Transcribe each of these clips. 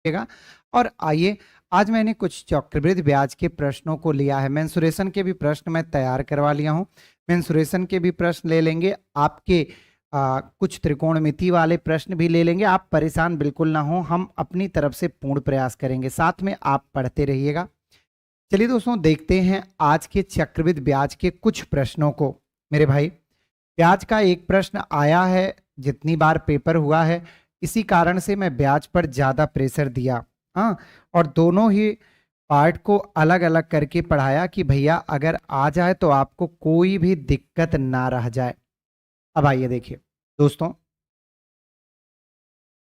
रखिएगा। और आइए, आज मैंने कुछ चक्रवृद्धि ब्याज के प्रश्नों को लिया है। मेंसुरेशन के भी प्रश्न मैं तैयार करवा लिया हूं। मेंसुरेशन के भी प्रश्न ले लेंगे, आपके कुछ त्रिकोणमिति वाले प्रश्न भी ले लेंगे। आप परेशान बिल्कुल ना हो, हम अपनी तरफ से पूर्ण प्रयास करेंगे, साथ में आप पढ़ते रहिएगा। चलिए दोस्तों, देखते हैं आज के चक्रवृद्धि ब्याज के कुछ प्रश्नों को। मेरे भाई, ब्याज का एक प्रश्न आया है, जितनी बार पेपर हुआ है इसी कारण से मैं ब्याज पर ज्यादा प्रेशर दिया। हाँ, और दोनों ही पार्ट को अलग अलग करके पढ़ाया कि भैया अगर आ जाए तो आपको कोई भी दिक्कत ना रह जाए। अब आइए देखिए दोस्तों,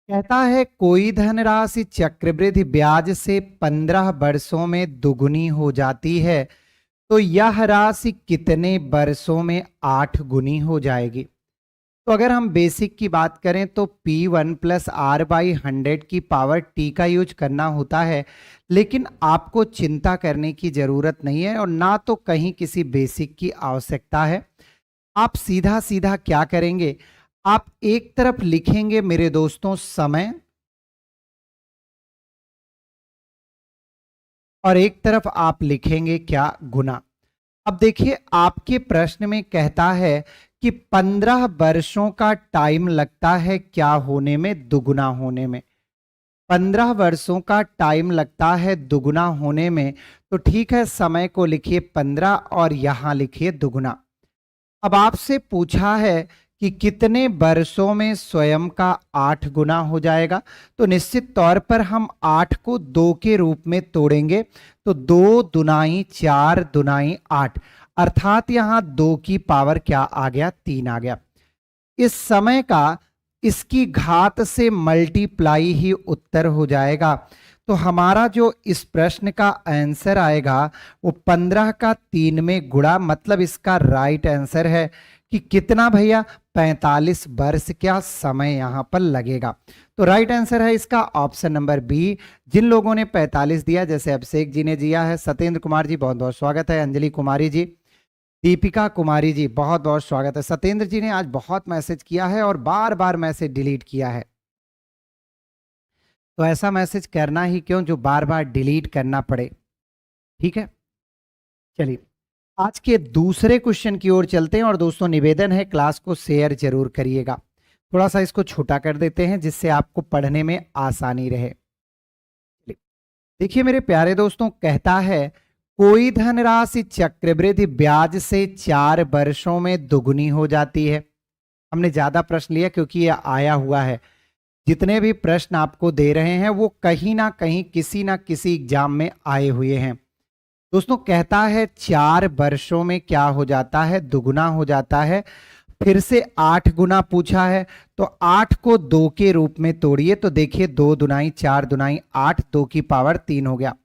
कहता है कोई धनराशि चक्रवृद्धि ब्याज से 15 वर्षों में दुगुनी हो जाती है, तो यह राशि कितने वर्षों में 8 गुनी हो जाएगी। तो अगर हम बेसिक की बात करें तो P1 प्लस आर बाई 100 की पावर T का यूज करना होता है, लेकिन आपको चिंता करने की जरूरत नहीं है और ना तो कहीं किसी बेसिक की आवश्यकता है। आप सीधा सीधा क्या करेंगे, आप एक तरफ लिखेंगे मेरे दोस्तों समय, और एक तरफ आप लिखेंगे क्या, गुना। अब देखिए, आपके प्रश्न में कहता है कि 15 वर्षों का टाइम लगता है क्या होने में, दुगुना होने में। 15 वर्षों का टाइम लगता है दुगुना होने में, तो ठीक है, समय को लिखिए 15 और यहां लिखिए दुगुना। अब आपसे पूछा है कि कितने वर्षों में स्वयं का 8 गुना हो जाएगा, तो निश्चित तौर पर हम 8 को 2 के रूप में तोड़ेंगे, तो 2 दुनाई 4 दुनाई 8, अर्थात यहां 2 की पावर क्या आ गया, 3 आ गया। इस समय का इसकी घात से मल्टीप्लाई ही उत्तर हो जाएगा। तो हमारा जो इस प्रश्न का आंसर आएगा वो 15 का 3 में गुणा, मतलब इसका राइट आंसर है कि कितना भैया, 45 वर्ष क्या समय यहां पर लगेगा। तो राइट आंसर है इसका ऑप्शन नंबर बी। जिन लोगों ने 45 दिया, जैसे अभिषेक जी ने दिया है, सत्येंद्र कुमार जी बहुत बहुत स्वागत है, अंजलि कुमारी जी, दीपिका कुमारी जी बहुत बहुत स्वागत है। सत्येंद्र जी ने आज बहुत मैसेज किया है और बार बार मैसेज डिलीट किया है, तो ऐसा मैसेज करना ही क्यों जो बार बार डिलीट करना पड़े। ठीक है, चलिए आज के दूसरे क्वेश्चन की ओर चलते हैं। और दोस्तों, निवेदन है क्लास को शेयर जरूर करिएगा। थोड़ा सा इसको छोटा कर देते हैं जिससे आपको पढ़ने में आसानी रहे। देखिए मेरे प्यारे दोस्तों, कहता है कोई धनराशि चक्रवृद्धि ब्याज से 4 वर्षों में दुगुनी हो जाती है। हमने ज्यादा प्रश्न लिया क्योंकि यह आया हुआ है। जितने भी प्रश्न आपको दे रहे हैं वो कहीं ना कहीं किसी ना किसी एग्जाम में आए हुए हैं। दोस्तों, कहता है 4 वर्षों में क्या हो जाता है, दुगुना हो जाता है। फिर से 8 गुना पूछा है, तो 8 को 2 के रूप में तोड़िए, तो देखिए 2 दुनाई 4 दुनाई 8, 2 की पावर 3 हो गया।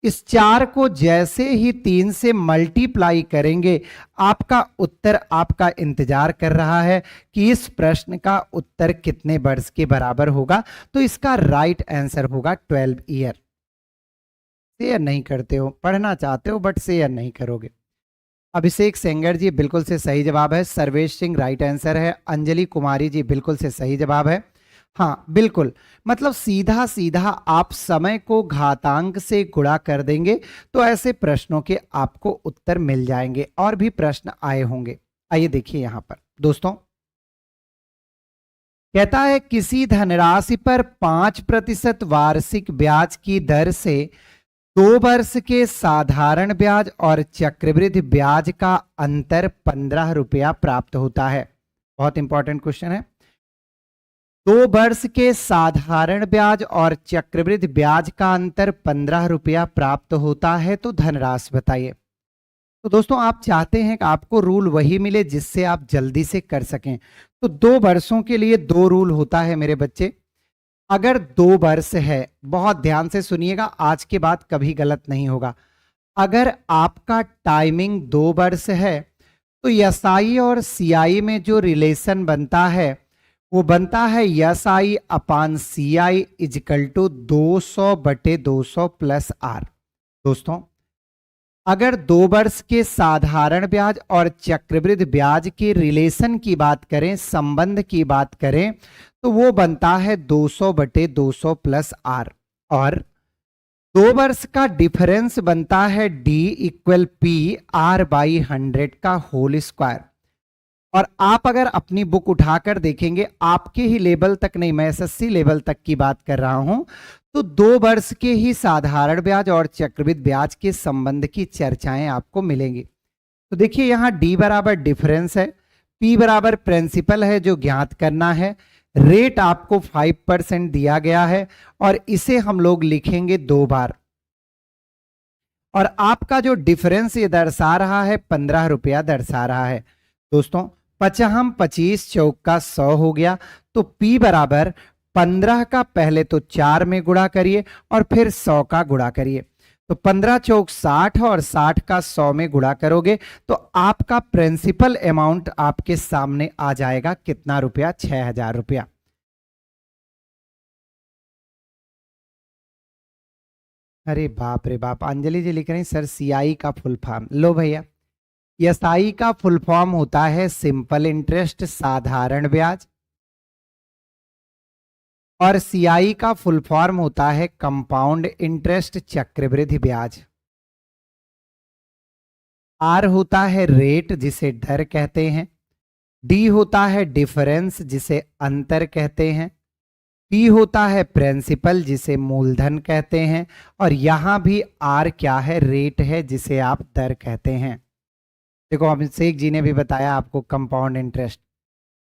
इस 4 को जैसे ही 3 से मल्टीप्लाई करेंगे, आपका उत्तर आपका इंतजार कर रहा है कि इस प्रश्न का उत्तर कितने वर्ष के बराबर होगा। तो इसका राइट आंसर होगा 12 ईयर। शेयर नहीं करते हो, पढ़ना चाहते हो बट शेयर नहीं करोगे। अभिषेक सेंगर जी बिल्कुल से सही जवाब है। सर्वेश सिंह राइट आंसर है। अंजलि कुमारी जी बिल्कुल से सही जवाब है। हाँ बिल्कुल, मतलब सीधा सीधा आप समय को घातांक से गुणा कर देंगे तो ऐसे प्रश्नों के आपको उत्तर मिल जाएंगे। और भी प्रश्न आए होंगे, आइए देखिए यहां पर दोस्तों, कहता है किसी धनराशि पर 5% वार्षिक ब्याज की दर से 2 वर्ष के साधारण ब्याज और चक्रवृद्धि ब्याज का अंतर 15 रुपया प्राप्त होता है। बहुत इंपॉर्टेंट क्वेश्चन है। 2 वर्ष के साधारण ब्याज और चक्रवृद्धि ब्याज का अंतर 15 रुपया प्राप्त होता है, तो धनराशि बताइए। तो दोस्तों, आप चाहते हैं कि आपको रूल वही मिले जिससे आप जल्दी से कर सकें। तो 2 वर्षों के लिए 2 रूल होता है मेरे बच्चे। अगर 2 वर्ष है, बहुत ध्यान से सुनिएगा, आज के बाद कभी गलत नहीं होगा। अगर आपका टाइमिंग 2 वर्ष है, तो एसआई और सीआई में जो रिलेशन बनता है वो बनता है SI upon CI equal to 200/200 plus R. दोस्तों, अगर 2 वर्ष के साधारण ब्याज और चक्रवृद्धि ब्याज के रिलेशन की बात करें, संबंध की बात करें, तो वो बनता है 200/200 प्लस आर। और 2 वर्ष का डिफरेंस बनता है D equal P R by 100 का होल स्क्वायर। और आप अगर अपनी बुक उठाकर देखेंगे, आपके ही लेवल तक नहीं, मैं एसएससी लेवल तक की बात कर रहा हूं, तो 2 वर्ष के ही साधारण ब्याज और चक्रवृद्धि ब्याज के संबंध की चर्चाएं आपको मिलेंगी। तो देखिए यहां डी बराबर डिफरेंस है, पी बराबर प्रिंसिपल है जो ज्ञात करना है, रेट आपको 5% दिया गया है और इसे हम लोग लिखेंगे 2 बार। और आपका जो डिफरेंस ये दर्शा रहा है 15 रुपया दर्शा रहा है। दोस्तों 55 25 चौक का 100 हो गया, तो P बराबर 15 का पहले तो 4 में गुणा करिए और फिर 100 का गुणा करिए। तो 15 चौक 60 और 60 का 100 में गुणा करोगे तो आपका प्रिंसिपल अमाउंट आपके सामने आ जाएगा कितना रुपया? 6000 रुपया। अरे बाप रे बाप, अंजलि जी लिख रही सर सीआई का फुल फॉर्म। लो भैया, एसआई का फुल फॉर्म होता है सिंपल इंटरेस्ट साधारण ब्याज, और सीआई का फुल फॉर्म होता है कंपाउंड इंटरेस्ट चक्रवृद्धि ब्याज। आर होता है रेट जिसे दर कहते हैं, डी होता है डिफरेंस जिसे अंतर कहते हैं, पी होता है प्रिंसिपल जिसे मूलधन कहते हैं, और यहां भी आर क्या है? रेट है जिसे आप दर कहते हैं। देखो अभिषेक जी ने भी बताया आपको कंपाउंड इंटरेस्ट।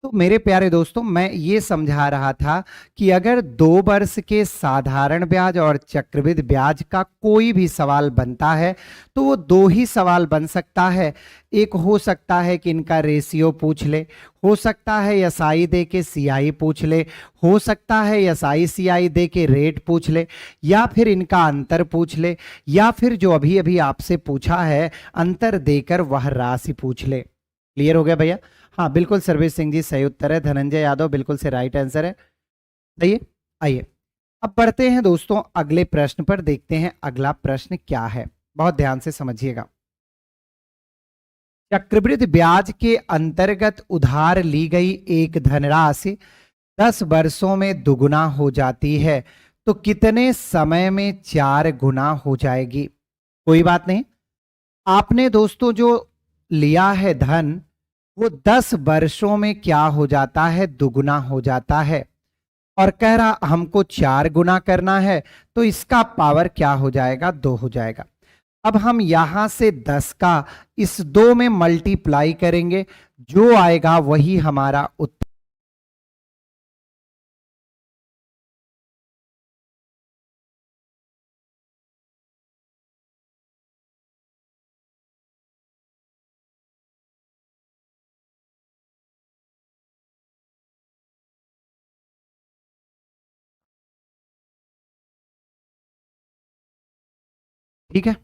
तो मेरे प्यारे दोस्तों, मैं ये समझा रहा था कि अगर 2 वर्ष के साधारण ब्याज और चक्रवृद्धि ब्याज का कोई भी सवाल बनता है तो वो 2 ही सवाल बन सकता है। एक हो सकता है कि इनका रेशियो पूछ ले, हो सकता है एसआई दे के सीआई पूछ ले, हो सकता है एसआई सीआई दे के रेट पूछ ले, या फिर इनका अंतर पूछ ले, या फिर जो अभी अभी आपसे पूछा है अंतर देकर वह राशि पूछ ले। क्लियर हो गया भैया? हाँ बिल्कुल, सर्वेश सिंह जी सही उत्तर है, धनंजय यादव बिल्कुल से राइट आंसर है। सही है। आइए अब बढ़ते हैं दोस्तों अगले प्रश्न पर, देखते हैं अगला प्रश्न क्या है। बहुत ध्यान से समझिएगा। चक्रवृद्धि ब्याज के अंतर्गत उधार ली गई एक धनराशि 10 वर्षों में दुगुना हो जाती है, तो कितने समय में 4 गुना हो जाएगी? कोई बात नहीं, आपने दोस्तों जो लिया है धन वो 10 वर्षों में क्या हो जाता है? दुगुना हो जाता है। और कह रहा हमको 4 गुना करना है, तो इसका पावर क्या हो जाएगा? 2 हो जाएगा। अब हम यहां से 10 का इस 2 में मल्टीप्लाई करेंगे, जो आएगा वही हमारा उत्तर। ठीक है,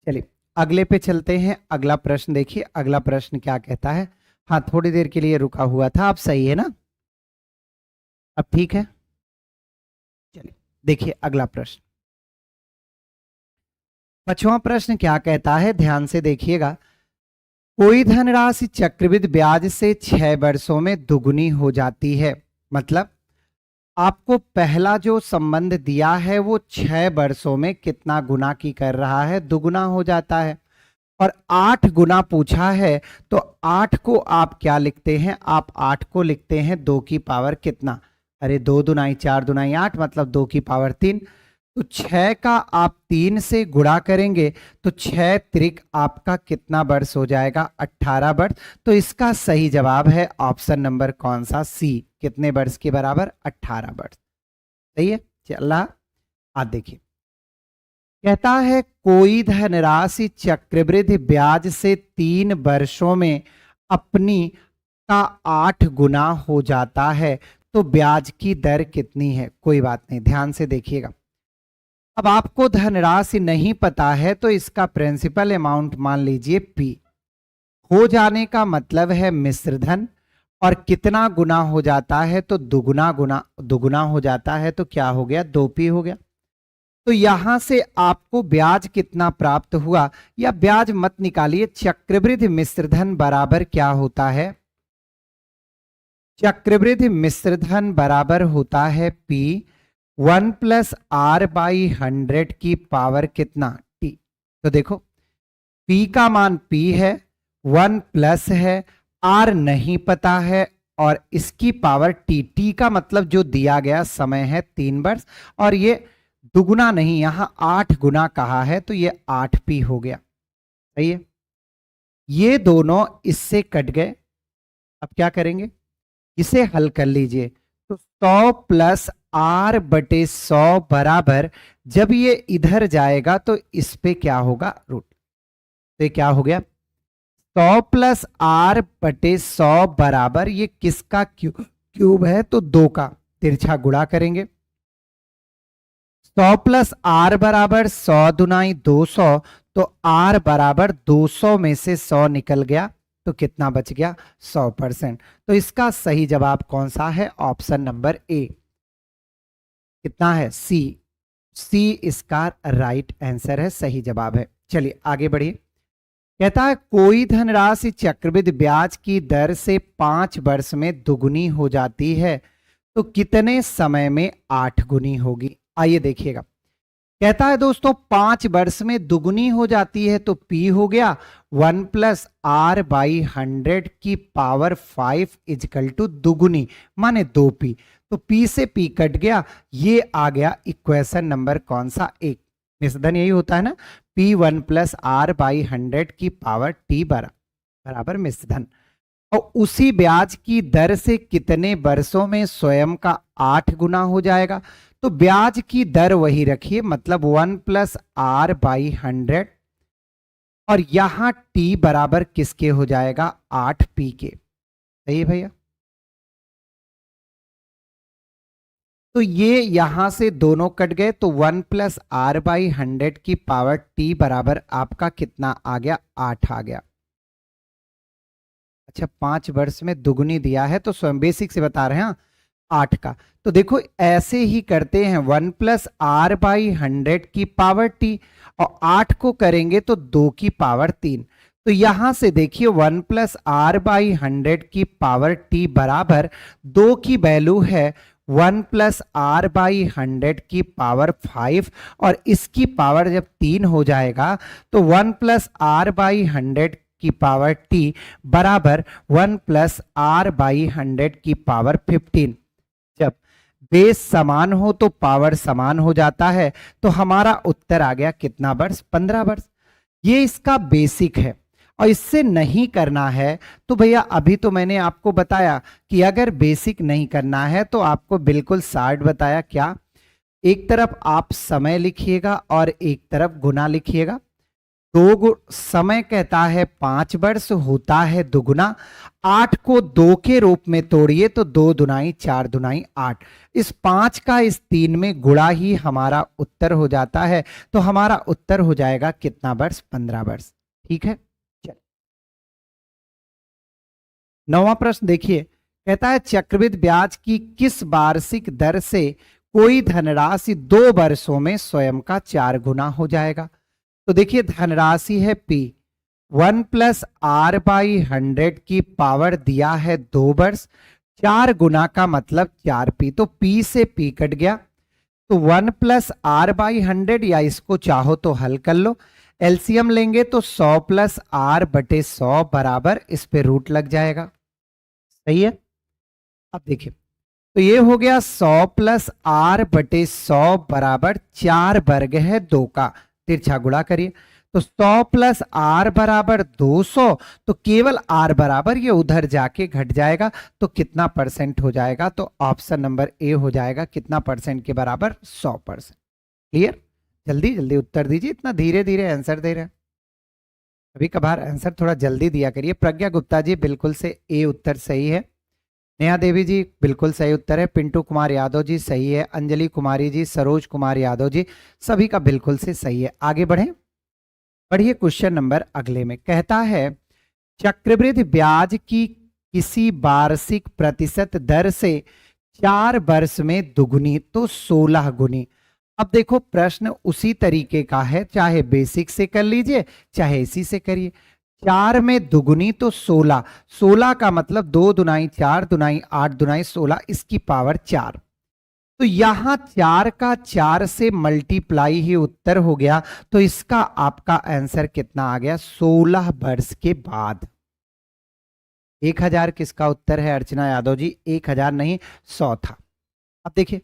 चलिए अगले पे चलते हैं। अगला प्रश्न देखिए, अगला प्रश्न क्या कहता है। हाँ थोड़ी देर के लिए रुका हुआ था, अब सही है ना? अब ठीक है। चलिए देखिए अगला प्रश्न। 5वां प्रश्न क्या कहता है, ध्यान से देखिएगा। कोई धनराशि चक्रवृद्धि ब्याज से 6 वर्षों में दुगुनी हो जाती है। मतलब आपको पहला जो संबंध दिया है वो 6 वर्षों में कितना गुना की कर रहा है? दुगुना हो जाता है। और 8 गुना पूछा है, तो 8 को आप क्या लिखते हैं? आप 8 को लिखते हैं 2 की पावर कितना? अरे 2 दुनाई 4 दुनाई 8, मतलब 2 की पावर 3। तो 6 का आप 3 से गुणा करेंगे तो 6 त्रिक आपका कितना वर्ष हो जाएगा? 18 वर्ष। तो इसका सही जवाब है ऑप्शन नंबर कौन सा? सी। कितने वर्ष के बराबर? 18 वर्ष। सही है। चला आप देखिए, कहता है कोई धनराशि चक्रवृद्धि ब्याज से 3 वर्षों में अपनी का 8 गुना हो जाता है, तो ब्याज की दर कितनी है? कोई बात नहीं, ध्यान से देखिएगा। अब आपको धनराशि नहीं पता है तो इसका प्रिंसिपल अमाउंट मान लीजिए पी। हो जाने का मतलब है मिश्र धन, और कितना गुना हो जाता है? तो दुगुना हो जाता है, तो क्या हो गया? 2p हो गया। तो यहां से आपको ब्याज कितना प्राप्त हुआ, या ब्याज मत निकालिए, चक्रवृद्धि मिश्रधन बराबर क्या होता है? चक्रवृद्धि मिश्रधन बराबर होता है P 1 प्लस आर बाई 100 की पावर कितना टी। तो देखो पी का मान पी है, 1 प्लस है, आर नहीं पता है और इसकी पावर टी। टी का मतलब जो दिया गया समय है 3 वर्ष और ये दुगुना नहीं, यहां 8 गुना कहा है तो ये 8 पी हो गया। सही है, ये दोनों इससे कट गए। अब क्या करेंगे, इसे हल कर लीजिए। तो 100 प्लस आर बटे 100 बराबर, जब ये इधर जाएगा तो इस पे क्या होगा, रूट। तो ये क्या हो गया, 100 प्लस आर बटे 100 बराबर, ये किसका क्यूब है, तो 2 का। तिरछा गुणा करेंगे, 100 प्लस आर बराबर 100 दुनाई 200, तो आर बराबर 200 में से 100 निकल गया तो कितना बच गया, 100%। तो इसका सही जवाब कौन सा है, ऑप्शन नंबर ए। कितना है, सी। सी इसका राइट आंसर है, सही जवाब है। चलिए आगे बढ़िए। कहता है कोई धनराशि चक्रवृद्धि ब्याज की दर से 5 वर्ष में दुगुनी हो जाती है तो कितने समय में 8 गुनी होगी। आइए देखिएगा, कहता है दोस्तों 5 वर्ष में दुगुनी हो जाती है तो P हो गया 1 प्लस आर बाई 100 की पावर 5 इजकल टू दुगुनी माने 2P। तो P से P कट गया, ये आ गया इक्वेशन नंबर कौन सा, 1। निस्धन यही होता है ना, P1 प्लस आर बाई 100 की पावर T बराबर मिश्रधन। और उसी ब्याज की दर से कितने वर्षों में स्वयं का 8 गुना हो जाएगा। तो ब्याज की दर वही रखिए, मतलब 1 प्लस आर बाई 100 और यहां T बराबर किसके हो जाएगा, 8P के। सही है भैया, तो ये यहां से दोनों कट गए तो 1 प्लस आर बाई 100 की पावर T बराबर आपका कितना आ गया, 8 आ गया। अच्छा 5 वर्ष में दुगुनी दिया है तो स्वयं बेसिक से बता रहे हैं 8 का। तो देखो ऐसे ही करते हैं, 1 प्लस आर बाई 100 की पावर T और 8 को करेंगे तो 2 की पावर 3। तो यहां से देखिए 1 प्लस आर बाई 100 की पावर T बराबर 2 की वैल्यू है 1 प्लस आर बाई 100 की पावर 5 और इसकी पावर जब 3 हो जाएगा तो 1 प्लस आर बाई 100 की पावर T बराबर 1 प्लस आर बाई 100 की पावर 15। जब बेस समान हो तो पावर समान हो जाता है, तो हमारा उत्तर आ गया कितना वर्ष, 15 वर्ष। ये इसका बेसिक है और इससे नहीं करना है तो भैया अभी तो मैंने आपको बताया कि अगर बेसिक नहीं करना है तो आपको बिल्कुल शार्ट बताया, क्या, एक तरफ आप समय लिखिएगा और एक तरफ गुना लिखिएगा। समय कहता है 5 वर्ष, होता है दुगुना। 8 को 2 के रूप में तोड़िए तो 2 दुनाई 4 दुनाई 8, इस 5 का इस 3 में गुणा ही हमारा उत्तर हो जाता है। तो हमारा उत्तर हो जाएगा कितना वर्ष, 15 वर्ष। ठीक है, चलिए 9वां प्रश्न देखिए। कहता है चक्रवृद्धि ब्याज की किस वार्षिक दर से कोई धनराशि 2 वर्षों में स्वयं का 4 गुना हो जाएगा। तो देखिए धनराशि है P, 1 प्लस आर बाई 100 की पावर दिया है 2 वर्ष, 4 गुना का मतलब 4P। तो P से P कट गया तो 1 प्लस आर बाई 100 या इसको चाहो तो हल कर लो, एलसीएम लेंगे तो 100 प्लस आर बटे 100 बराबर, इस पे रूट लग जाएगा। सही है, अब देखिए तो ये हो गया 100 प्लस आर बटे 100 बराबर 4 वर्ग है 2 का। तिरछा गुणा करिए तो 100 प्लस आर बराबर 200, तो केवल आर बराबर ये उधर जाके घट जाएगा तो कितना परसेंट हो जाएगा, तो ऑप्शन नंबर ए हो जाएगा कितना परसेंट के बराबर, 100%। क्लियर, जल्दी जल्दी उत्तर दीजिए, इतना धीरे धीरे आंसर दे रहे हैं। कभी कभार आंसर थोड़ा जल्दी दिया करिए। प्रज्ञा गुप्ता जी बिल्कुल से ए उत्तर सही है, नेहा देवी जी बिल्कुल सही उत्तर है, पिंटू कुमार यादव जी सही है, अंजलि कुमारी जी, सरोज कुमार यादव जी, सभी का बिल्कुल से सही है। आगे बढ़े, बढ़िए क्वेश्चन नंबर अगले में। कहता है चक्रवृद्धि ब्याज की किसी वार्षिक प्रतिशत दर से 4 वर्ष में दुगुनी तो 16 गुनी। अब देखो प्रश्न उसी तरीके का है, चाहे बेसिक से कर लीजिए चाहे इसी से करिए। 4 में दुगुनी तो 16, 16 का मतलब 2 दुनाई 4 दुनाई 8 दुनाई 16, इसकी पावर 4। तो यहां 4 का 4 से मल्टीप्लाई ही उत्तर हो गया, तो इसका आपका आंसर कितना आ गया? 16 वर्ष के बाद। 1000 किसका उत्तर है अर्चना यादव जी? 1000 नहीं, 100 था। अब देखिए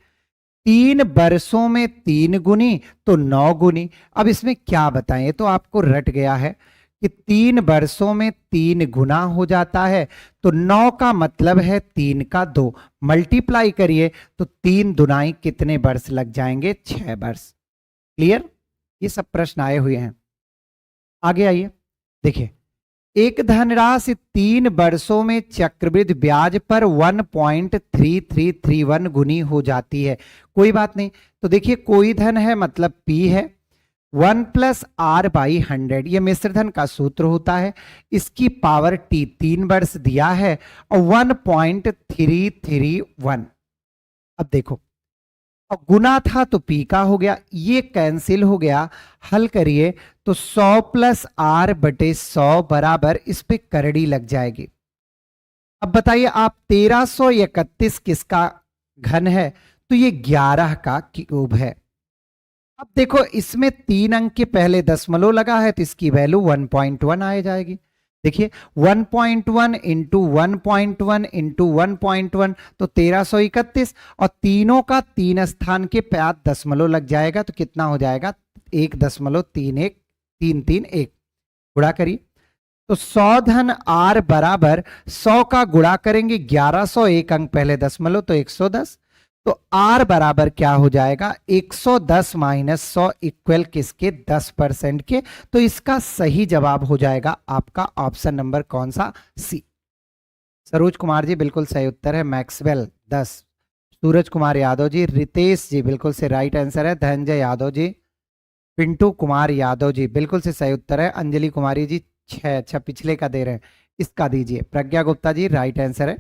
3 वर्षों में 3 गुनी तो 9 गुनी। अब इसमें क्या बताएं, ये तो आपको रट गया है कि 3 वर्षों में 3 गुना हो जाता है, तो 9 का मतलब है 3 का 2, मल्टीप्लाई करिए तो 3 दुनाई कितने वर्ष लग जाएंगे? 6 वर्ष। क्लियर? ये सब प्रश्न आए हुए हैं। आगे आइए, देखिए एक धनराशि 3 वर्षों में चक्रवृद्धि ब्याज पर 1.3331 गुनी हो जाती है। कोई बात नहीं, तो देखिए कोई धन है मतलब P है, 1 प्लस आर बाई 100, ये मिश्रधन का सूत्र होता है। इसकी पावर T 3 वर्ष दिया है और 1.331। अब देखो, और गुना था तो P का हो गया, ये कैंसिल हो गया। हल करिए तो 100 प्लस आर बटे 100 बराबर, इस पे करड़ी लग जाएगी। अब बताइए आप 1331 किसका घन है? तो ये 11 का क्यूब है। अब देखो इसमें 3 अंक के पहले दशमलव लगा है तो इसकी वैल्यू 1.1 आ जाएगी। देखिए 1.1 इंटू 1.1 इंटू 1.1 तो 1331, और तीनों का 3 स्थान के बाद दशमलव लग जाएगा तो कितना हो जाएगा? 1.313331। गुणा करिए तो 100 धन आर बराबर 100 का गुणा करेंगे 1100, एक अंक पहले दशमलव तो 110, तो आर बराबर क्या हो जाएगा? 110 माइनस 100 इक्वल किसके? 10% के। तो इसका सही जवाब हो जाएगा आपका ऑप्शन नंबर कौन सा? सी। सरोज कुमार जी बिल्कुल सही उत्तर है, मैक्सवेल 10। सूरज कुमार यादव जी, रितेश जी बिल्कुल से राइट आंसर है, धनंजय यादव जी, पिंटू कुमार यादव जी बिल्कुल से सही उत्तर है, अंजलि कुमारी जी 6, अच्छा पिछले का दे रहे हैं, इसका दीजिए, प्रज्ञा गुप्ता जी राइट आंसर है।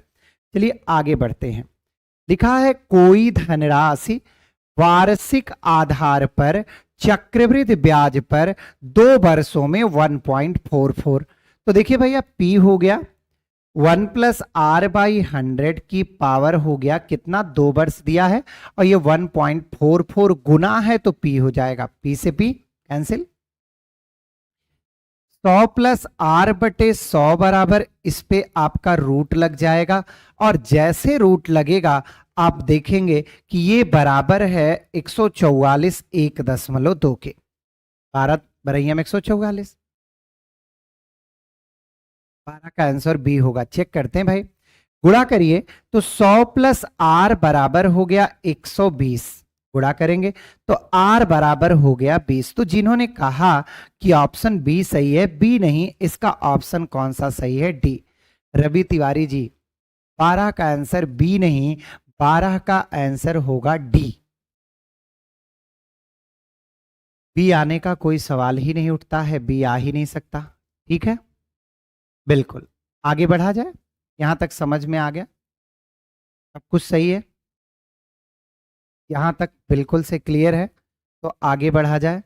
चलिए आगे बढ़ते हैं। लिखा है कोई धनराशि वार्षिक आधार पर चक्रवृद्धि ब्याज पर 2 वर्षों में 1.44। तो देखिए भैया P हो गया 1 प्लस आर बाई 100 की पावर हो गया कितना? 2 वर्ष दिया है, और ये 1.44 गुना है तो P हो जाएगा, P से P कैंसिल। 100 प्लस आर बटे 100 बराबर, इस पे आपका रूट लग जाएगा, और जैसे रूट लगेगा आप देखेंगे कि ये बराबर है 144 1.2 के। 12 बरैया में 144, 12 का आंसर बी होगा। चेक करते हैं भाई, गुणा करिए तो 100 प्लस आर बराबर हो गया 120, गुणा करेंगे तो आर बराबर हो गया 20। तो जिन्होंने कहा कि ऑप्शन बी सही है, बी नहीं, इसका ऑप्शन कौन सा सही है? डी। रवि तिवारी जी 12 का आंसर बी नहीं, 12 का आंसर होगा डी। बी आने का कोई सवाल ही नहीं उठता है, बी आ ही नहीं सकता। ठीक है, बिल्कुल। आगे बढ़ा जाए, यहां तक समझ में आ गया? सब कुछ सही है, यहां तक बिल्कुल से क्लियर है? तो आगे बढ़ा जाए।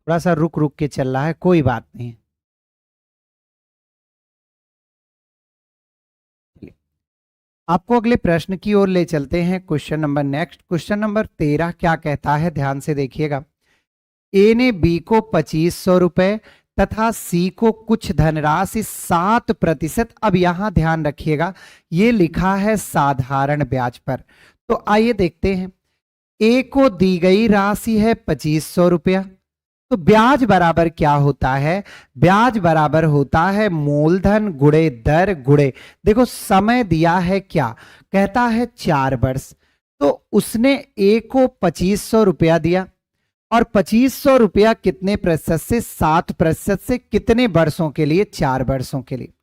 थोड़ा सा रुक रुक के चल रहा है, कोई बात नहीं। आपको अगले प्रश्न की ओर ले चलते हैं। Question number next, question number 13 क्या कहता है, ध्यान से देखिएगा। ए ने बी को 2500 रुपए तथा सी को कुछ धनराशि 7%, अब यहां ध्यान रखिएगा ये लिखा है साधारण ब्याज पर। तो आइए देखते हैं, ए को दी गई राशि है 2500 रुपया, तो ब्याज बराबर क्या होता है? ब्याज बराबर होता है मूलधन गुणे दर गुणे, देखो समय दिया है क्या, कहता है 4 वर्ष, तो उसने ए को 2500 रुपया दिया, और 2500 रुपया कितने प्रतिशत से? 7% से, कितने वर्षों के लिए? 4 वर्षों के लिए।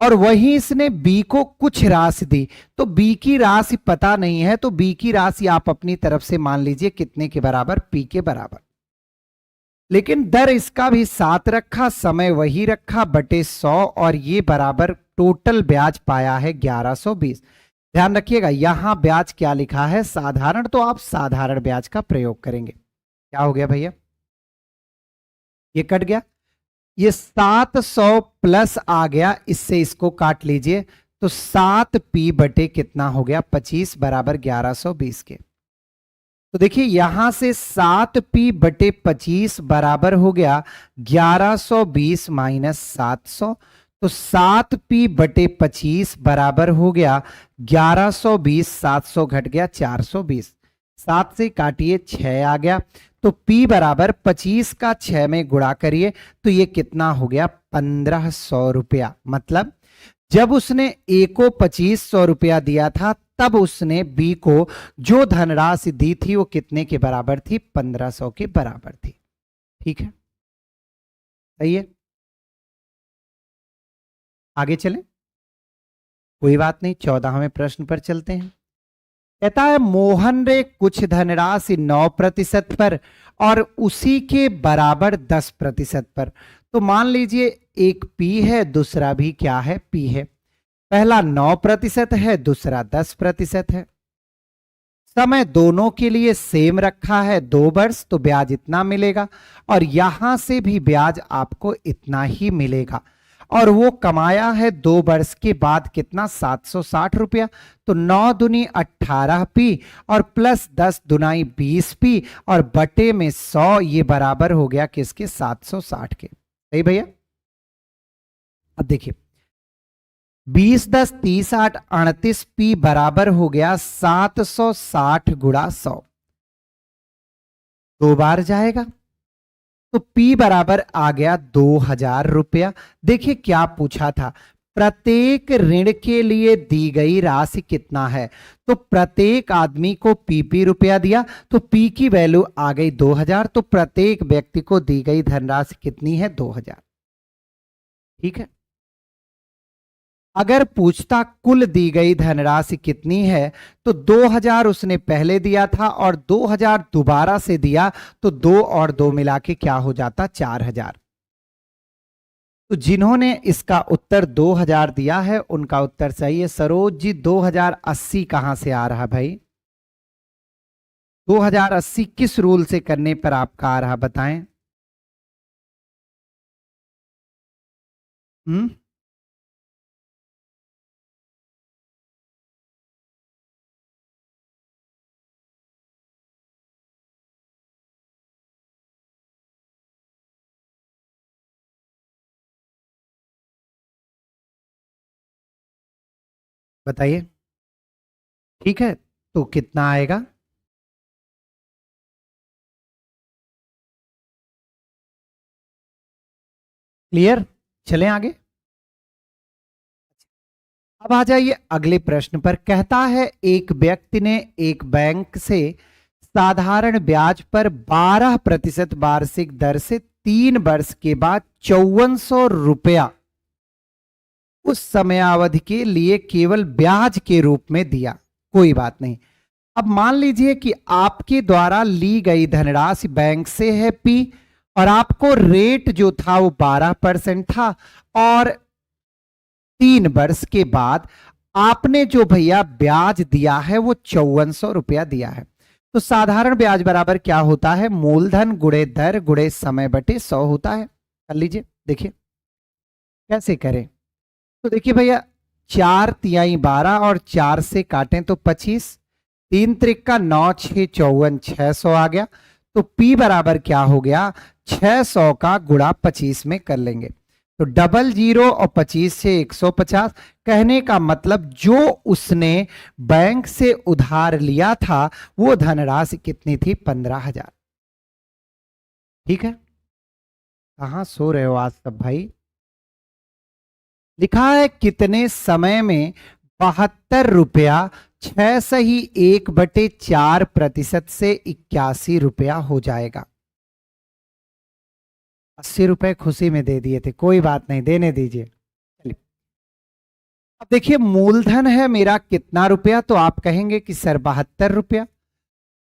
और वहीं इसने बी को कुछ राशि दी, तो बी की राशि पता नहीं है, तो बी की राशि आप अपनी तरफ से मान लीजिए कितने के बराबर? पी के बराबर। लेकिन दर इसका भी 7 रखा, समय वही रखा बटे 100, और ये बराबर टोटल ब्याज पाया है 1120। ध्यान रखिएगा यहां ब्याज क्या लिखा है? साधारण, तो आप साधारण ब्याज का प्रयोग करेंगे। क्या हो गया भैया? ये कट गया, ये 700 प्लस आ गया, इससे इसको काट लीजिए तो 7p बटे कितना हो गया 25 बराबर 1120 के। तो देखिए यहां से 7p बटे 25 बराबर हो गया 1120 माइनस 700। तो 7p बटे 25 बराबर हो गया 1120, 700 घट गया 420, 7 से काटिए 6 आ गया। तो p बराबर 25 का 6 में गुणा करिए तो ये कितना हो गया 1500 रुपया। मतलब जब उसने ए को 2500 रुपया दिया था तब उसने बी को जो धनराशि दी थी वो कितने के बराबर थी 1500 के बराबर थी। ठीक है, सही है। आगे चलें, कोई बात नहीं, 14वें प्रश्न पर चलते हैं। कहता है मोहन ने कुछ धनराशि 9% पर और उसी के बराबर 10% पर। तो मान लीजिए एक P है, दूसरा भी क्या है P है। पहला 9% है, दूसरा 10% है। समय दोनों के लिए सेम रखा है 2 वर्ष, तो ब्याज इतना मिलेगा और यहां से भी ब्याज आपको इतना ही मिलेगा। और वो कमाया है 2 वर्ष के बाद कितना 760 रुपया। तो 9 दूनी 18p और प्लस 10 दुनाई 20p और बटे में 100, ये बराबर हो गया किसके 760 के। सही भैया। अब देखिए 20 10 30 8 38p बराबर हो गया 760 गुणा 100, 2 बार जाएगा तो P बराबर आ गया 2000 रुपया। देखिए क्या पूछा था, प्रत्येक ऋण के लिए दी गई राशि कितना है। तो प्रत्येक आदमी को PP रुपया दिया तो P की वैल्यू आ गई 2000, तो प्रत्येक व्यक्ति को दी गई धनराशि कितनी है 2000। ठीक है। अगर पूछता कुल दी गई धनराशि कितनी है तो 2000 उसने पहले दिया था और 2000 दोबारा से दिया, तो 2 और 2 मिला के क्या हो जाता 4000। तो जिन्होंने इसका उत्तर 2000 दिया है उनका उत्तर सही है। सरोज जी 2080 कहां से आ रहा भाई, 2080 किस रूल से करने पर आपका आ रहा बताएं। बताइए। ठीक है, तो कितना आएगा, क्लियर। चलें आगे। अब आ जाइए अगले प्रश्न पर। कहता है एक व्यक्ति ने एक बैंक से साधारण ब्याज पर 12% वार्षिक दर से 3 वर्ष के बाद 5400 रुपया उस समयावधि के लिए केवल ब्याज के रूप में दिया। कोई बात नहीं। अब मान लीजिए कि आपके द्वारा ली गई धनराशि बैंक से है P और आपको रेट जो था वो 12% था और 3 वर्ष के बाद आपने जो भैया ब्याज दिया है वो 5400 रुपया दिया है। तो साधारण ब्याज बराबर क्या होता है, मूलधन गुणे दर गुणे समय बटे 100 होता है। कर लीजिए, देखिए कैसे करें। तो देखिए भैया 4 तिहाई 12 और 4 से काटें तो 25, 3 त्रिका 9 6 54 600 आ गया। तो P बराबर क्या हो गया 600 का गुणा 25 में कर लेंगे तो 00 और 25 से 150। कहने का मतलब जो उसने बैंक से उधार लिया था वो धनराशि कितनी थी 15000। ठीक है, कहां सो रहे हो आज सब भाई। लिखा है कितने समय में 72 रुपया 6 सही 1/4% से 81 रुपया हो जाएगा। 80 रुपए खुशी में दे दिए थे, कोई बात नहीं, देने दीजिए। चलिए अब देखिए मूलधन है मेरा कितना रुपया, तो आप कहेंगे कि सर 72 रुपया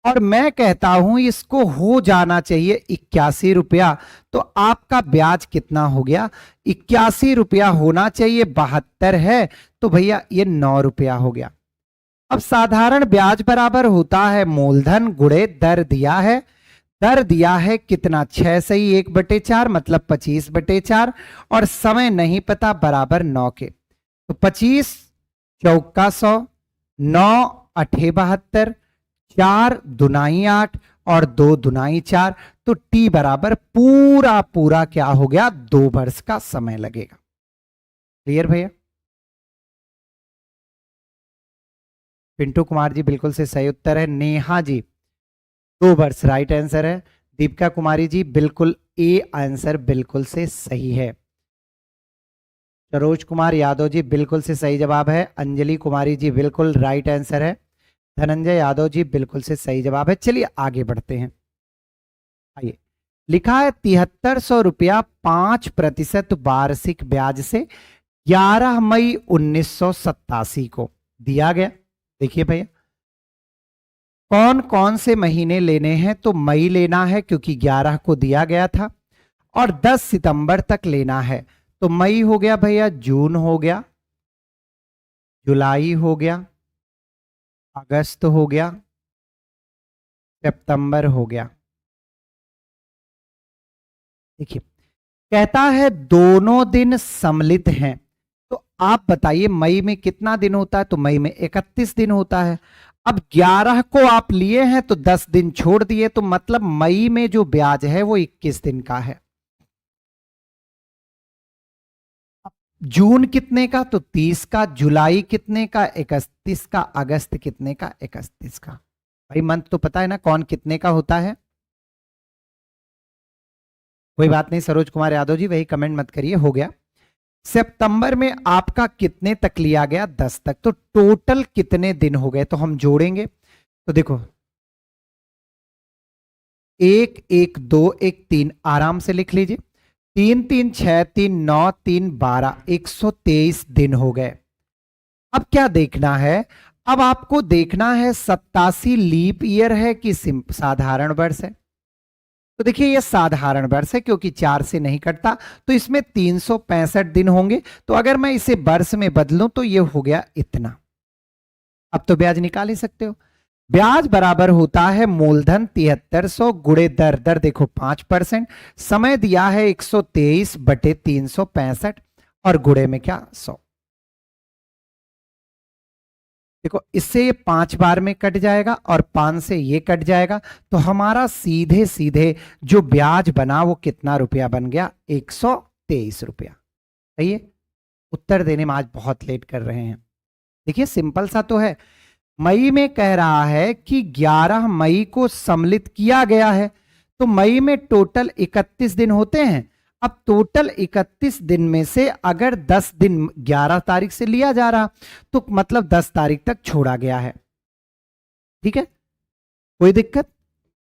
और मैं कहता हूं इसको हो जाना चाहिए 81 रुपया। तो आपका ब्याज कितना हो गया 81 रुपया होना चाहिए, 72 है तो भैया ये 9 रुपया हो गया। अब साधारण ब्याज बराबर होता है मूलधन गुणे दर दिया है, दर दिया है कितना 6 सही 1/4 मतलब 25/4 और समय नहीं पता बराबर 9 के। तो 25 चौका 100, 9 अठे 72, 4 दुनाई 8 और 2 दुनाई 4, तो टी बराबर पूरा पूरा क्या हो गया, 2 वर्ष का समय लगेगा। क्लियर भैया? पिंटू कुमार जी बिल्कुल से सही उत्तर है। नेहा जी 2 वर्ष राइट आंसर है। दीपिका कुमारी जी बिल्कुल ए आंसर बिल्कुल से सही है। सरोज कुमार यादव जी बिल्कुल से सही जवाब है। अंजलि कुमारी जी बिल्कुल राइट आंसर है। धनंजय यादव जी बिल्कुल से सही जवाब है। चलिए आगे बढ़ते हैं। आइए, लिखा है 7300 रुपया 5% वार्षिक ब्याज से 11 मई 1987 को दिया गया। देखिए भैया, कौन कौन से महीने लेने हैं, तो मई लेना है क्योंकि 11 को दिया गया था, और 10 सितंबर तक लेना है। तो मई हो गया भैया, जून हो गया, जुलाई हो गया, अगस्त हो गया, सितंबर हो गया। देखिए, कहता है दोनों दिन सम्मिलित हैं, तो आप बताइए मई में कितना दिन होता है, तो मई में 31 दिन होता है। अब 11 को आप लिए हैं तो 10 दिन छोड़ दिए, तो मतलब मई में जो ब्याज है वो 21 दिन का है। जून कितने का, तो 30 का, जुलाई कितने का, 31 का, अगस्त कितने का, 31 का। भाई मंथ तो पता है ना कौन कितने का होता है। कोई बात नहीं सरोज कुमार यादव जी, वही कमेंट मत करिए, हो गया। सितंबर में आपका कितने तक लिया गया, 10 तक, तो टोटल कितने दिन हो गए, तो हम जोड़ेंगे। तो देखो 1 1 2 1 3 आराम से लिख लीजिए। 3 3 6 3 9 3 12 123 दिन हो गए। अब क्या देखना है, अब आपको देखना है 87 लीप ईयर है कि साधारण वर्ष है। तो देखिए ये साधारण वर्ष है क्योंकि 4 से नहीं कटता, तो इसमें 365 दिन होंगे। तो अगर मैं इसे वर्ष में बदलूं तो ये हो गया इतना। अब तो ब्याज निकाल ही सकते हो। ब्याज बराबर होता है मूलधन 7300 गुणे दर, दर देखो 5%, समय दिया है 123 बटे 365 और गुणे में क्या 100। देखो इससे ये 5 बार में कट जाएगा और 5 से ये कट जाएगा, तो हमारा सीधे सीधे जो ब्याज बना वो कितना रुपया बन गया, 123 रुपया। सही है। उत्तर देने में आज बहुत लेट कर रहे हैं। देखिए सिंपल सा तो है, मई में कह रहा है कि 11 मई को सम्मिलित किया गया है, तो मई में टोटल 31 दिन होते हैं। अब टोटल 31 दिन में से अगर 10 दिन 11 तारीख से लिया जा रहा, तो मतलब 10 तारीख तक छोड़ा गया है। ठीक है, कोई दिक्कत।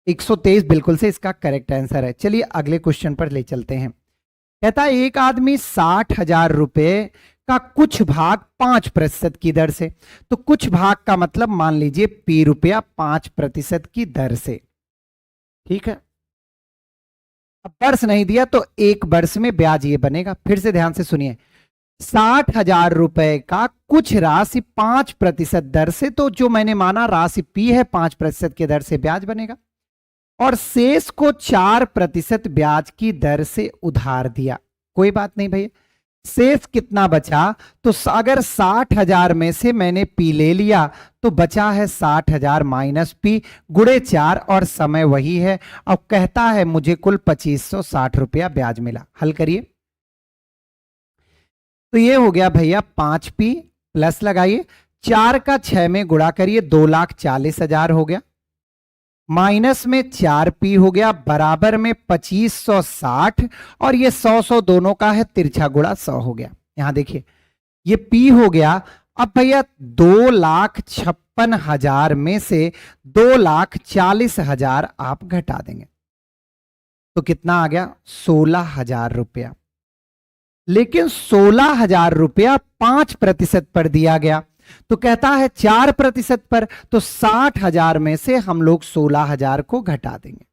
123 बिल्कुल से इसका करेक्ट आंसर है। चलिए अगले क्वेश्चन पर ले चलते हैं। कहता है एक आदमी 60,000 रुपए का कुछ भाग 5% की दर से, तो कुछ भाग का मतलब मान लीजिए पी रुपया 5% की दर से। ठीक है, अब वर्ष नहीं दिया तो एक वर्ष में ब्याज ये बनेगा। फिर से ध्यान से सुनिए, 60,000 रुपए का कुछ राशि 5% दर से, तो जो मैंने माना राशि पी है 5% की दर से ब्याज बनेगा, और शेष को 4% ब्याज की दर से उधार दिया। कोई बात नहीं भैया, शेष कितना बचा, तो अगर 60,000 में से मैंने पी ले लिया तो बचा है 60,000 माइनस पी गुणे 4 और समय वही है। अब कहता है मुझे कुल 2560 रुपया ब्याज मिला। हल करिए, तो ये हो गया भैया 5p प्लस लगाइए 4 का 6 में गुणा करिए 2,40,000 हो गया, माइनस में 4p हो गया, बराबर में 2560, और ये 100 दोनों का है, तिरछा गुणा 100 हो गया। यहां देखिए ये p हो गया। अब भैया 2,56,000 में से 2,40,000 आप घटा देंगे तो कितना आ गया, 16,000 रुपया। लेकिन 16,000 रुपया 5% पर दिया गया, तो कहता है 4% पर, तो 60,000 में से हम लोग 16,000 को घटा देंगे।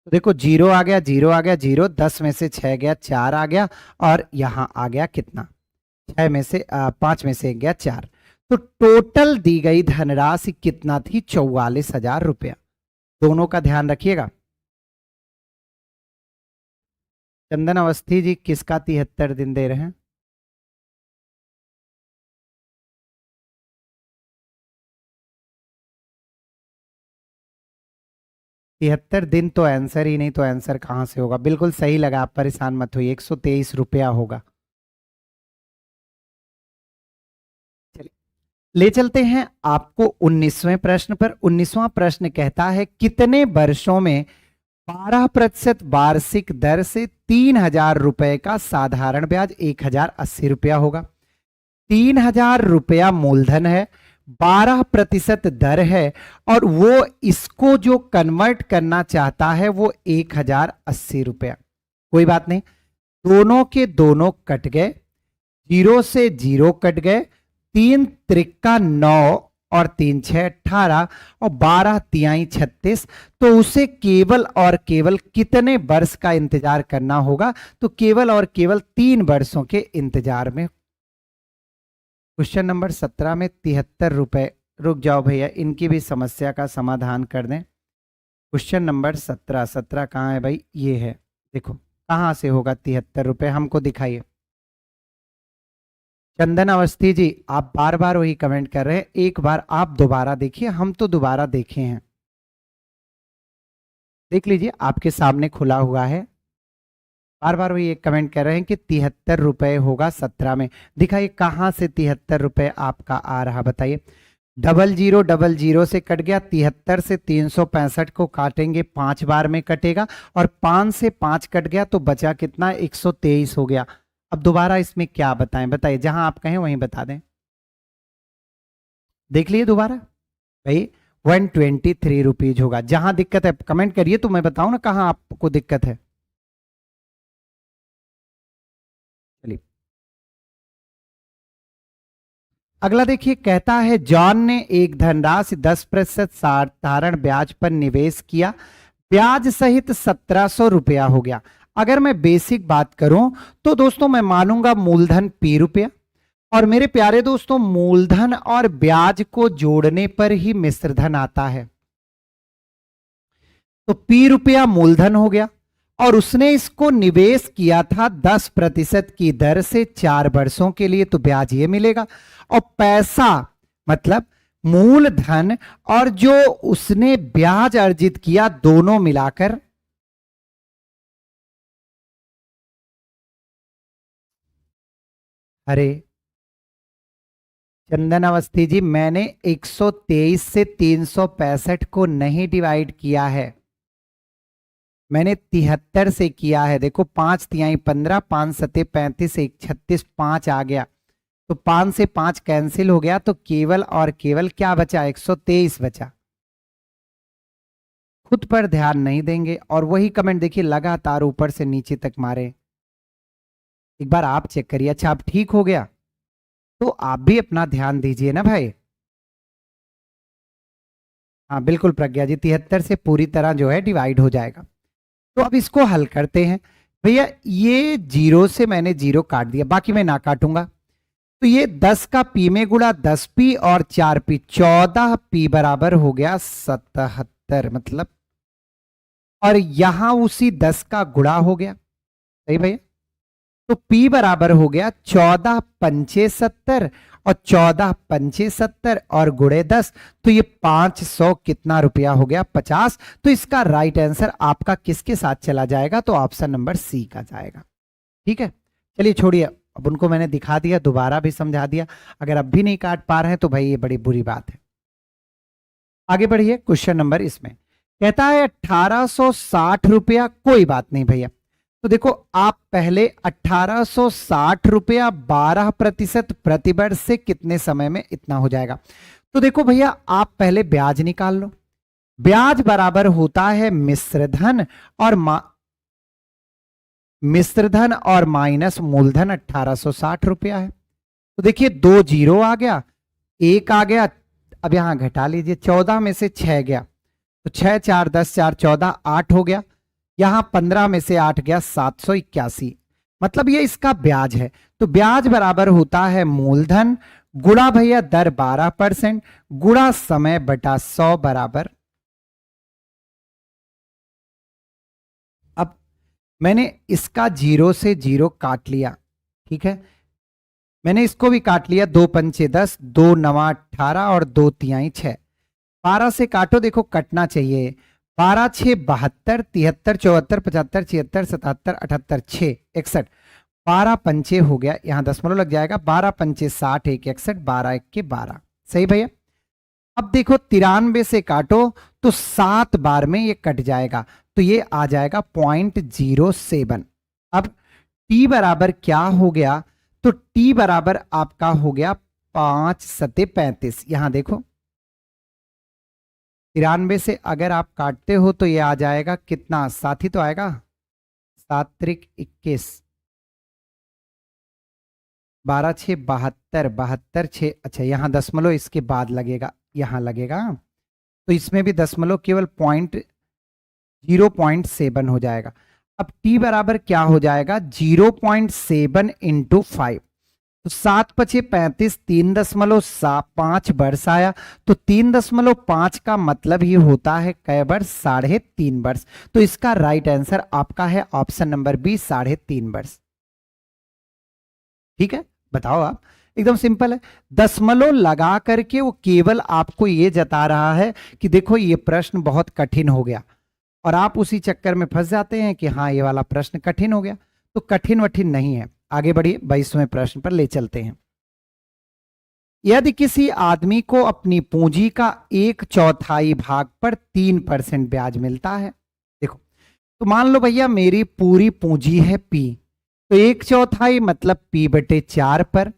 तो देखो जीरो आ गया, जीरो आ गया, जीरो, 10 में से 6 गया, 4 आ गया, और यहां आ गया कितना, 6 में से 5 में से 1 गया 4। तो टोटल दी गई धनराशि कितना थी, 44,000 रुपया। दोनों का ध्यान रखिएगा। चंदन अवस्थी जी किसका 73 दिन दे रहे हैं, 73 दिन तो आंसर ही नहीं, तो आंसर कहां से होगा? बिल्कुल सही लगा, आप परेशान मत होइए, 123 रुपया होगा। चलिए ले चलते हैं आपको 19वें प्रश्न पर। 19वां प्रश्न कहता है कितने वर्षों में 12% वार्षिक दर से 3000 रुपए का साधारण ब्याज 1080 रुपया होगा। 3000 रुपया मूलधन है, 12% दर है, और वो इसको जो कन्वर्ट करना चाहता है वो 1080 रुपया। कोई बात नहीं, दोनों के दोनों कट गए, जीरो से जीरो कट गए, 3 त्रिका 9 और 3 6 18 और 12 तिहाई 36। तो उसे केवल और केवल कितने वर्ष का इंतजार करना होगा? तो केवल और केवल 3 वर्षों के इंतजार में। क्वेश्चन नंबर 17 में 73 रुपए, रुक जाओ भैया, इनकी भी समस्या का समाधान कर दें। क्वेश्चन नंबर 17 कहाँ है भाई? ये है, देखो कहां से होगा 73 रुपए, हमको दिखाइए। चंदन अवस्थी जी, आप बार बार वही कमेंट कर रहे हैं, एक बार आप दोबारा देखिए, हम तो दोबारा देखे हैं। देख लीजिए, आपके सामने खुला हुआ है, बार बार वही एक कमेंट कर रहे हैं कि 73 रुपए होगा 17 में। दिखाइए कहां से 73 रुपए आपका आ रहा, बताइए। 0000 से कट गया, 73 से 365 को काटेंगे 5 बार में कटेगा, और 5 से 5 कट गया तो बचा कितना? 123 हो गया। अब दोबारा इसमें क्या बताएं, बताइए, जहां आप कहें वहीं बता दें। देख लिए दोबारा भाई, 123 रुपीज होगा। जहां दिक्कत है कमेंट करिए तो मैं बताऊं ना कहां आपको दिक्कत है। चलिए अगला देखिए, कहता है जॉन ने एक धनराशि 10% साधारण ब्याज पर निवेश किया, ब्याज सहित 1700 रुपया हो गया। अगर मैं बेसिक बात करूं तो दोस्तों मैं मानूंगा मूलधन P रुपया, और मेरे प्यारे दोस्तों मूलधन और ब्याज को जोड़ने पर ही मिश्रधन आता है। तो P रुपया मूलधन हो गया, और उसने इसको निवेश किया था 10% की दर से 4 वर्षों के लिए, तो ब्याज ये मिलेगा। और पैसा मतलब मूलधन और जो उसने ब्याज अर्जित किया दोनों मिलाकर, अरे चंदन अवस्थी जी, मैंने 123 से 365 को नहीं डिवाइड किया है, मैंने 73 से किया है। देखो 5 तिहाई 15, 5 सते 35, 1 36, 5 आ गया, तो 5 से 5 कैंसिल हो गया, तो केवल और केवल क्या बचा? 123 बचा। खुद पर ध्यान नहीं देंगे, और वही कमेंट देखिए लगातार ऊपर से नीचे तक मारे। एक बार आप चेक करिए, अच्छा आप ठीक हो गया, तो आप भी अपना ध्यान दीजिए ना भाई। हाँ बिल्कुल प्रज्ञा जी, 73 से पूरी तरह जो है डिवाइड हो जाएगा। तो अब इसको हल करते हैं भैया। ये जीरो से मैंने जीरो काट दिया, बाकी मैं ना काटूंगा, तो ये 10 का P में गुणा 10P और 4P, 14P बराबर हो गया 77, मतलब, और यहां उसी 10 का गुणा हो गया, सही भैया। तो P बराबर हो गया 14 पंचे 70, और 14 पंचे 70 और गुणे 10, तो ये 500 कितना रुपया हो गया? 50। तो इसका राइट आंसर आपका किसके साथ चला जाएगा? तो ऑप्शन नंबर सी का जाएगा। ठीक है, चलिए छोड़िए, अब उनको मैंने दिखा दिया, दोबारा भी समझा दिया। अगर अब भी नहीं काट पा रहे हैं तो भाई ये बड़ी बुरी बात है। आगे बढ़िए, क्वेश्चन नंबर इसमें कहता है 1860 रुपया, कोई बात नहीं भैया। तो देखो आप पहले 1860 रुपया 12% प्रतिवर्ष से कितने समय में इतना हो जाएगा? तो देखो भैया आप पहले ब्याज निकाल लो, ब्याज बराबर होता है मिश्रधन और मिश्रधन और माइनस मूलधन। 1860 रुपया है, तो देखिए 2 जीरो आ गया, 1 आ गया, अब यहां घटा लीजिए, 14 में से 6 गया, तो 6 4 10 4 14, 8 हो गया, यहां 15 में से 8 गया, 781, मतलब ये इसका ब्याज है। तो ब्याज बराबर होता है मूलधन गुणा भैया दर 12% गुणा समय बटा 100 बराबर। अब मैंने इसका जीरो से जीरो काट लिया, ठीक है, मैंने इसको भी काट लिया, 2 पंचे 10, 2 नवा 18 और 2 तिहाई 6। 12 से काटो, देखो कटना चाहिए, 12 6 72, 73 74 75 76 77 78 6 61, 12 पंचे हो गया, यहां दशमलव लग जाएगा, 12 पंचे 60, 1 61, 12 1 के 12। सही भैया। अब देखो 93 से काटो तो 7 बार में ये कट जाएगा, तो ये आ जाएगा 0.07। अब t बराबर क्या हो गया, तो t बराबर आपका हो गया 5 सते 35। यहां देखो 93 से अगर आप काटते हो तो ये आ जाएगा कितना, 7 ही तो आएगा, 7 त्रिक 21, 12 6 72, 72 6, अच्छा यहां दशमलव इसके बाद लगेगा, यहां लगेगा, तो इसमें भी दशमलव केवल 0.7 हो जाएगा। अब t बराबर क्या हो जाएगा, 0.7 इंटू 5, तो 7 पछे 35, 3.5 वर्ष आया, तो 3.5 का मतलब ही होता है कै वर्ष, 3.5 वर्ष। तो इसका राइट आंसर आपका है ऑप्शन नंबर बी, 3.5 वर्ष। ठीक है, बताओ आप, एकदम सिंपल है। दशमलव लगा करके वो केवल आपको ये जता रहा है कि देखो ये प्रश्न बहुत कठिन हो गया, और आप उसी चक्कर में फंस जाते हैं कि हाँ ये वाला प्रश्न कठिन हो गया। तो कठिन वठिन नहीं है। आगे बढ़िए, 22वें प्रश्न पर ले चलते हैं। यदि किसी आदमी को अपनी पूंजी का 1/4 भाग पर 3% ब्याज मिलता है, देखो तो मान लो भैया मेरी पूरी पूंजी है P, तो 1/4 मतलब P/4 पर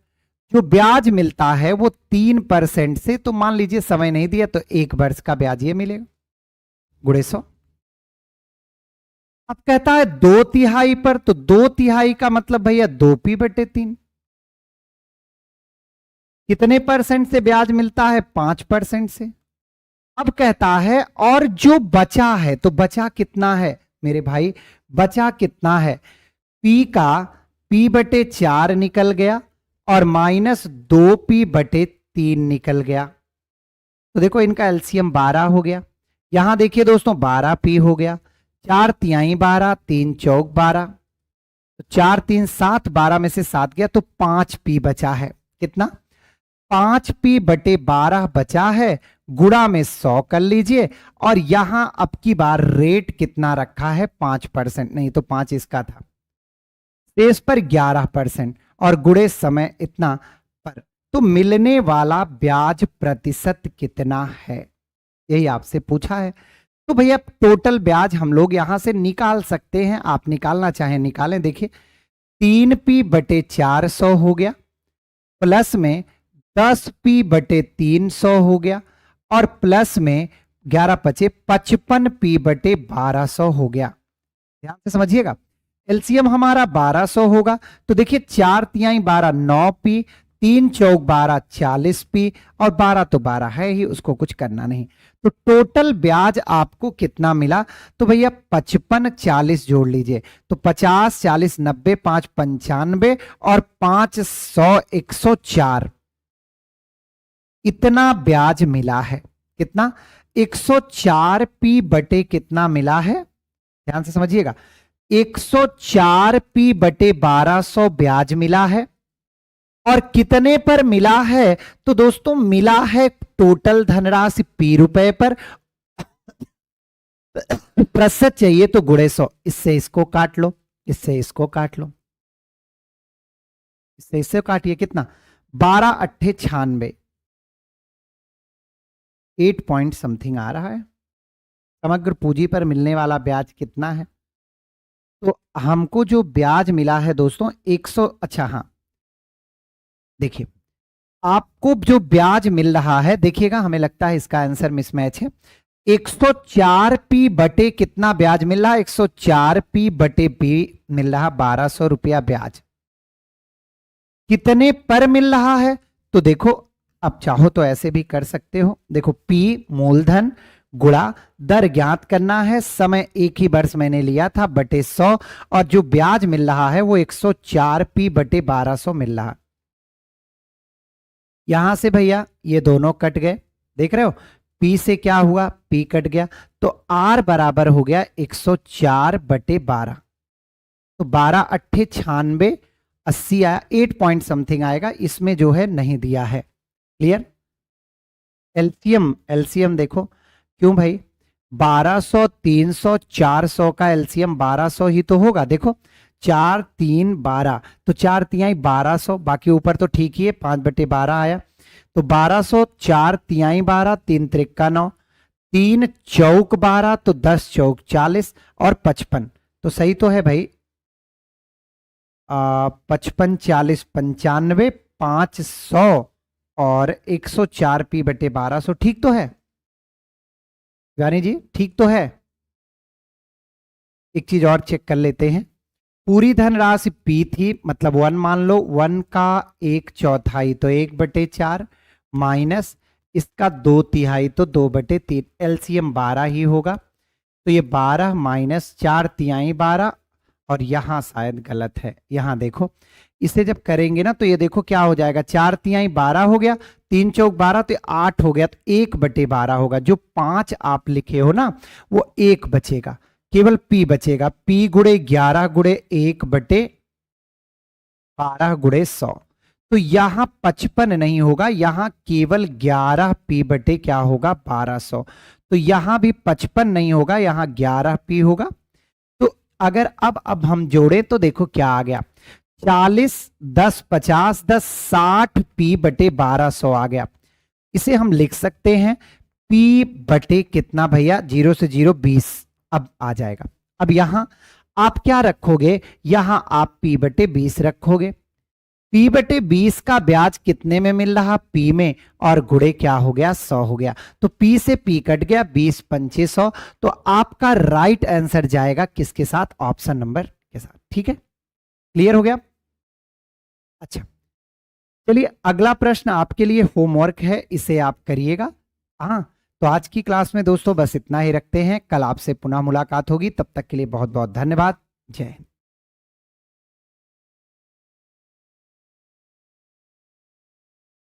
जो ब्याज मिलता है वो 3% से, तो मान लीजिए समय नहीं दिया तो 1 वर्ष का ब्याज ये मिलेगा, गुणे 100। अब कहता है 2/3 पर, तो 2/3 का मतलब भैया 2P/3। कितने परसेंट से ब्याज मिलता है, 5% से। अब कहता है और जो बचा है, तो बचा कितना है मेरे भाई, बचा कितना है, P का P/4 निकल गया और माइनस 2P/3 निकल गया। तो देखो इनका एलसीएम 12 हो गया। यहां देखिए दोस्तों 12P हो गया, 4 तिहाई 12, 3 चौक 12, तो 4 3 7, 12 में से 7 गया, तो 5P बचा है। कितना, 5P/12 बचा है, गुणा में 100 कर लीजिए, और यहां अब की बार रेट कितना रखा है, 5%, नहीं तो 5 इसका था, शेष पर 11%, और गुणे समय इतना पर, तो मिलने वाला ब्याज प्रतिशत कितना है, यही आपसे पूछा है। तो भैया टोटल ब्याज हम लोग यहां से निकाल सकते हैं, आप निकालना चाहें निकालें। देखिए 3P/400 हो गया, प्लस में 10P/300 हो गया, और प्लस में 11 पचे 55P/1200 हो गया। ध्यान से समझिएगा, एलसीएम हमारा 1200 होगा, तो देखिए 4 तिहाई 12 9P, 3 चौक 12 40P, और 12 तो 12 है ही, उसको कुछ करना नहीं। तो टोटल ब्याज आपको कितना मिला, तो भैया 55 40 जोड़ लीजिए, तो 50 40 90 5 95 और 500 104, इतना ब्याज मिला है। कितना, 104P/ कितना मिला है, ध्यान से समझिएगा, 104P/1200 ब्याज मिला है। और कितने पर मिला है, तो दोस्तों मिला है टोटल धनराशि P रुपए पर, प्रतिशत चाहिए तो गुणे 100, इससे इसको काट लो, इससे इसको काट लो, इससे इससे काटिए, कितना, 12 8 96, 8 पॉइंट समथिंग आ रहा है। समग्र पूंजी पर मिलने वाला ब्याज कितना है, तो हमको जो ब्याज मिला है दोस्तों 100, अच्छा हाँ देखिए आपको जो ब्याज मिल रहा है, देखिएगा हमें लगता है इसका आंसर मिसमैच है। 104P/ कितना ब्याज मिल रहा है, 104P/B मिल रहा 1200 रुपया ब्याज। कितने पर मिल रहा है, तो देखो अब चाहो तो ऐसे भी कर सकते हो, देखो P मूलधन गुणा दर ज्ञात करना है, समय 1 ही वर्ष मैंने लिया था बटे 100, और जो ब्याज मिल रहा है वो 104P/1200 मिल रहा। यहां से भैया ये दोनों कट गए, देख रहे हो, P से क्या हुआ, P कट गया, तो R बराबर हो गया 104/12, तो 12 8 96 80 आया, 8 पॉइंट समथिंग आएगा, इसमें जो है नहीं दिया है। क्लियर। एलसीएम, एलसीएम देखो, क्यों भाई, 1200 300 400 का एलसीएम 1200 ही तो होगा। देखो 4 3 12, तो 4 तिहाई 1200, बाकी ऊपर तो ठीक ही है, 5/12 आया। तो 1200 4 तिहाई 12, 3 त्रिका 9, 3 चौक 12, तो 10 चौक 40 और 55, तो सही तो है भाई। 55 40 95 500 और 104 पी बटे 1200, ठीक तो है यानी जी, ठीक तो है। एक चीज और चेक कर लेते हैं। पूरी धनराशि पी थी, मतलब 1 मान लो, 1 का 1/4 तो 1/4 माइनस इसका 2/3 तो 2/3, एलसीएम 12 ही होगा। तो ये 12 माइनस 4 तिहाई 12, और यहां शायद गलत है, यहां देखो, इसे जब करेंगे ना तो ये देखो क्या हो जाएगा, 4 तिहाई 12 हो गया, 3 चौक 12, तो 8 हो गया, तो 1/12 होगा। जो 5 आप लिखे हो ना वो 1 बचेगा, केवल पी बचेगा, पी गुड़े 11 गुड़े 1/12 गुड़े 100। तो यहां 55 नहीं होगा, यहां केवल 11 पी बटे क्या होगा 1200। तो यहां भी 55 नहीं होगा, यहां 11 पी होगा। तो अगर अब हम जोड़े तो देखो क्या आ गया, 40 10 50 10 60 पी बटे 1200 आ गया। इसे हम लिख सकते हैं पी बटे कितना भैया, 0 से 0 20 अब आ जाएगा। अब यहां आप क्या रखोगे, यहां आप पी बटे 20 रखोगे। पी बटे 20 का ब्याज कितने में मिल रहा, पी में, और गुड़े क्या हो गया 100 हो गया। तो पी से पी कट गया, 20 पंचे 100। तो आपका राइट आंसर जाएगा किसके साथ, ऑप्शन नंबर के साथ। ठीक है, क्लियर हो गया। अच्छा चलिए अगला प्रश्न आपके लिए होमवर्क है, इसे आप करिएगा। हाँ, तो आज की क्लास में दोस्तों बस इतना ही रखते हैं, कल आपसे पुनः मुलाकात होगी, तब तक के लिए बहुत बहुत धन्यवाद। जय हिंद।